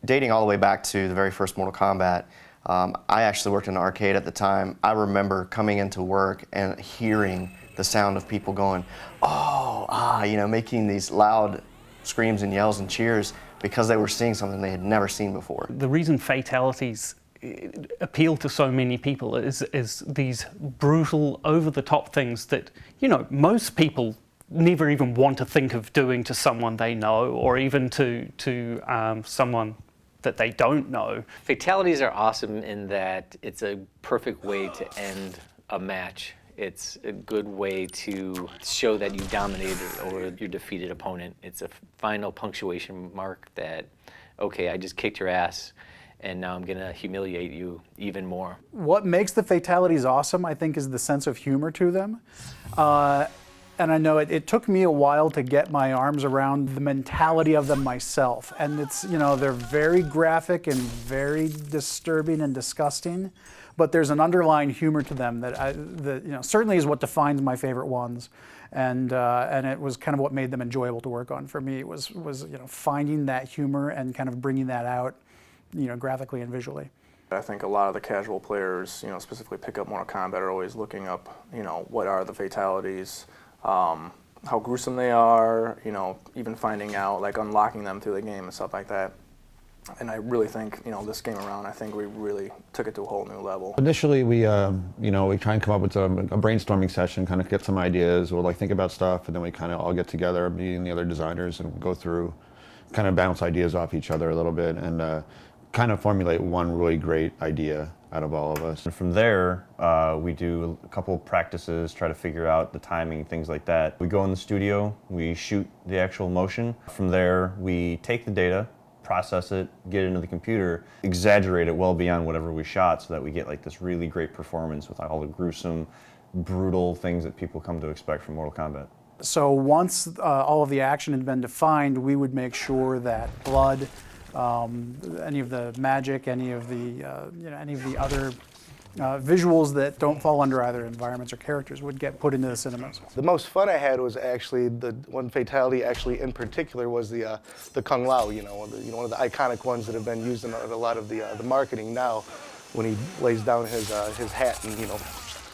Dating all the way back to the very first Mortal Kombat, I actually worked in an arcade at the time. I remember coming into work and hearing the sound of people going, oh, ah, you know, making these loud screams and yells and cheers because they were seeing something they had never seen before. The reason fatalities appeal to so many people is these brutal, over-the-top things that, you know, most people never even want to think of doing to someone they know, or even to someone that they don't know. Fatalities are awesome in that it's a perfect way to end a match. It's a good way to show that you dominated over your defeated opponent. It's a final punctuation mark that, okay, I just kicked your ass, and now I'm gonna humiliate you even more. What makes the fatalities awesome, I think, is the sense of humor to them. And I know it took me a while to get my arms around the mentality of them myself. And it's, you know, they're very graphic and very disturbing and disgusting, but there's an underlying humor to them that you know, certainly is what defines my favorite ones. And it was kind of what made them enjoyable to work on for me. It was you know, finding that humor and kind of bringing that out, you know, graphically and visually. I think a lot of the casual players, you know, specifically pick up Mortal Kombat, are always looking up, you know, what are the fatalities, how gruesome they are, you know, even finding out, like unlocking them through the game and stuff like that. And I really think, you know, this game around, I think we really took it to a whole new level. Initially, we, you know, we try and come up with a brainstorming session, kind of get some ideas, or like think about stuff, and then we kind of all get together, me and the other designers, and go through, kind of bounce ideas off each other a little bit, and kind of formulate one really great idea out of all of us. And from there, we do a couple practices, try to figure out the timing, things like that. We go in the studio, we shoot the actual motion. From there, we take the data, process it, get it into the computer, exaggerate it well beyond whatever we shot so that we get like this really great performance with all the gruesome, brutal things that people come to expect from Mortal Kombat. So once all of the action had been defined, we would make sure that blood, any of the magic, any of the you know, any of the other visuals that don't fall under either environments or characters would get put into the cinemas. The most fun I had was actually the one fatality. Actually, in particular, was the Kung Lao. You know, one of the iconic ones that have been used in a lot of the marketing now, when he lays down his hat and, you know,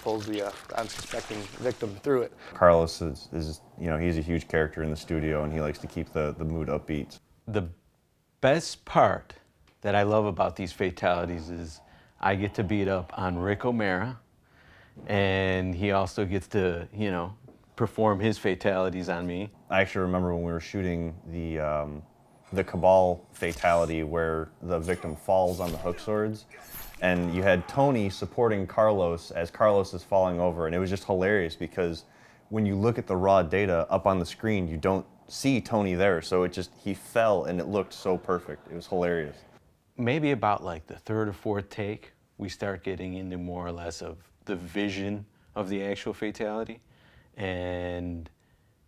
pulls the unsuspecting victim through it. Carlos is you know, he's a huge character in the studio, and he likes to keep the mood upbeat. The best part that I love about these fatalities is I get to beat up on Rick O'Mara, and he also gets to, you know, perform his fatalities on me. I actually remember when we were shooting the Cabal fatality where the victim falls on the hook swords, and you had Tony supporting Carlos as Carlos is falling over, and it was just hilarious because when you look at the raw data up on the screen, you don't see Tony there, so he fell and it looked so perfect. It was hilarious. Maybe about like the third or fourth take, we start getting into more or less of the vision of the actual fatality, and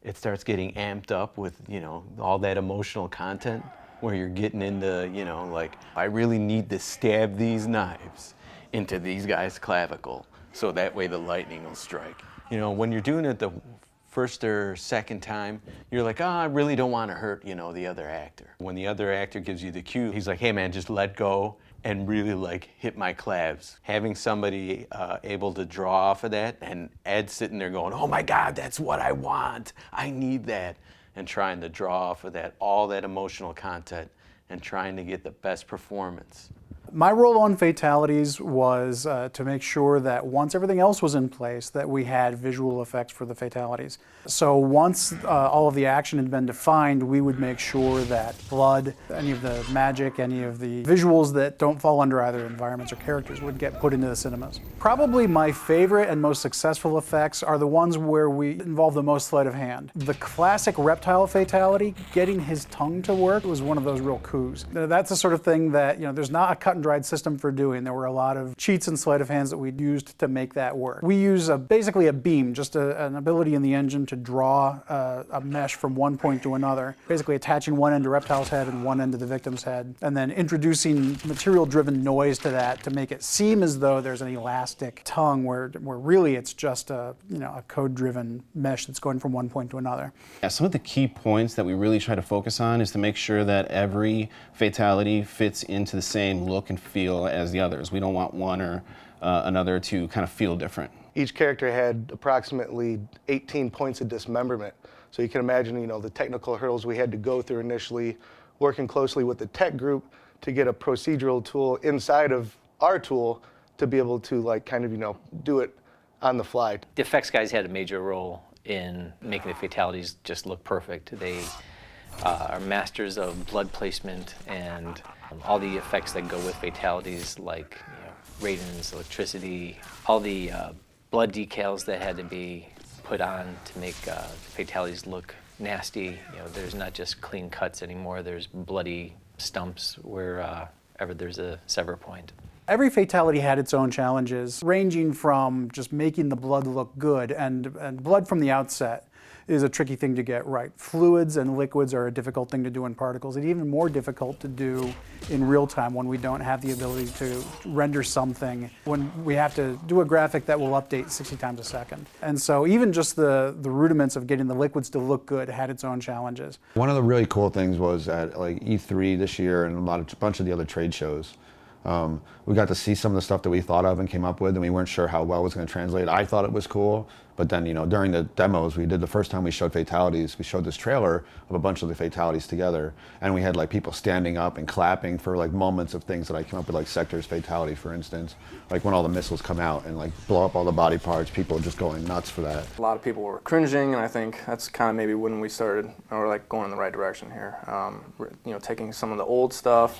it starts getting amped up with, you know, all that emotional content where you're getting into, you know, like, I really need to stab these knives into these guys' clavicle so that way the lightning will strike. You know, when you're doing it the first or second time, you're like, oh, I really don't want to hurt, you know, the other actor. When the other actor gives you the cue, he's like, hey man, just let go and really like hit my clavs. Having somebody able to draw off of that, and Ed sitting there going, oh my God, that's what I want, I need that, and trying to draw off of that, all that emotional content, and trying to get the best performance. My role on fatalities was to make sure that once everything else was in place, that we had visual effects for the fatalities. So once all of the action had been defined, we would make sure that blood, any of the magic, any of the visuals that don't fall under either environments or characters would get put into the cinemas. Probably my favorite and most successful effects are the ones where we involve the most sleight of hand. The classic reptile fatality, getting his tongue to work, was one of those real coups. That's the sort of thing that, you know, there's not a cut and dried system for doing. There were a lot of cheats and sleight of hands that we used to make that work. We use basically a beam, just an ability in the engine to draw a mesh from one point to another, basically attaching one end to Reptile's head and one end to the victim's head, and then introducing material-driven noise to that to make it seem as though there's an elastic tongue where really it's just a code-driven mesh that's going from one point to another. Yeah, some of the key points that we really try to focus on is to make sure that every fatality fits into the same look and feel as the others. We don't want one or another to kind of feel different. Each character had approximately 18 points of dismemberment. So you can imagine, the technical hurdles we had to go through initially, working closely with the tech group to get a procedural tool inside of our tool to be able to do it on the fly. The effects guys had a major role in making the fatalities just look perfect. They are masters of blood placement and all the effects that go with fatalities, like radons, electricity, all the blood decals that had to be put on to make fatalities look nasty. There's not just clean cuts anymore. There's bloody stumps wherever there's a sever point. Every fatality had its own challenges, ranging from just making the blood look good, and blood from the outset is a tricky thing to get right. Fluids and liquids are a difficult thing to do in particles, and even more difficult to do in real time when we don't have the ability to render something, when we have to do a graphic that will update 60 times a second. And so even just the rudiments of getting the liquids to look good had its own challenges. One of the really cool things was at E3 this year and a bunch of the other trade shows, we got to see some of the stuff that we thought of and came up with, and we weren't sure how well it was going to translate. I thought it was cool, but then during the demos we did, the first time we showed fatalities, we showed this trailer of a bunch of the fatalities together, and we had people standing up and clapping for moments of things that I came up with, like Sector's fatality, for instance, when all the missiles come out and blow up all the body parts, people just going nuts for that. A lot of people were cringing, and I think that's kind of maybe when we started, or going in the right direction here. Taking some of the old stuff,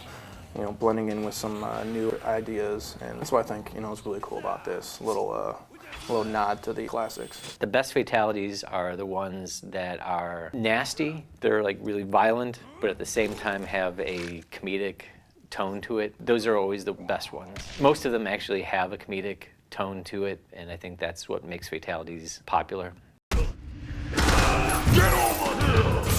blending in with some new ideas, and that's what I think is really cool about this little nod to the classics. The best fatalities are the ones that are nasty. They're really violent, but at the same time have a comedic tone to it. Those are always the best ones. Most of them actually have a comedic tone to it, and I think that's what makes fatalities popular. Get over here!